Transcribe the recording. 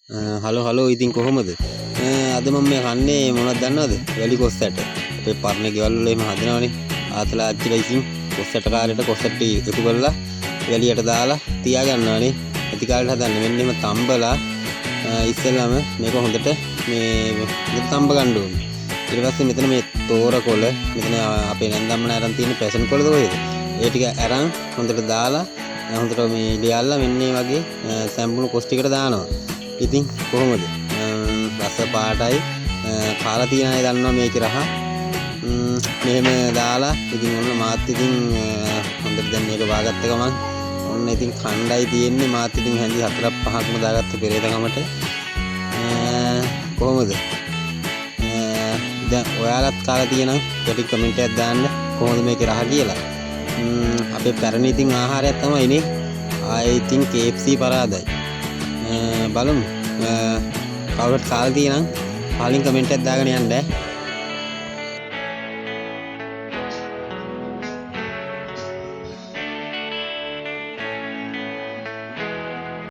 Hello hello ඉතින් කොහොමද? අද මම මේ කන්නේ මොනවද දන්නවද? වැලි කොස්සට. අපේ පරණ ගෙවල් වල එහෙම හදනවනේ. ආතලා අච්චිලා ඉතින් කොස්සට කාලේට කොස්සට එකතු කරලා වැලියට දාලා තියා ගන්නවනේ. ඇති කාලේට හදන්න මෙන්න එහෙම තඹලා ඉස්සෙල්ලාම මේක හොඳට තඹ ගන්න ඕනේ. ඊට පස්සේ මෙතන මේ තෝරකොළ මෙතන අපේ නැන්දම්මන අරන් තියෙන පැෂන් කොළද ඔයද? ඒ ටික අරන් හොඳට දාලා හොඳට මේ ලියල්ලා මෙන්න මේ වගේ සැම්පුණු කොස් ටිකට දානවා. ඉතින් කොහොමද? රස පාටයි කාලා තියන අය දන්නවා මේකේ රහ. මෙහෙම දාලා ඉතින් ඔන්න මාත් ඉතින් හොඳට දැන් මේක වාගත්ත ගමන් ඔන්න ඉතින් කණ්ඩායි තියෙන්නේ මාත් ඉතින් හැන්දි 4ක් 5ක්ම දාගත්ත පෙරේතකමට. කොහොමද? දැන් ඔයාලත් කාලා තියෙනම් යටි කමෙන්ට් එකක් දාන්න කොහොමද මේකේ රහ කියලා. අපේ පැරණි ඉතින් ආහාරයක් තමයි නේ. ආයේ ඉතින් KFC පරාදයි. බලමු කවුරුත් කාලා තියෙනම් පහලින් කමෙන්ට් එකක් දාගෙන යන්න.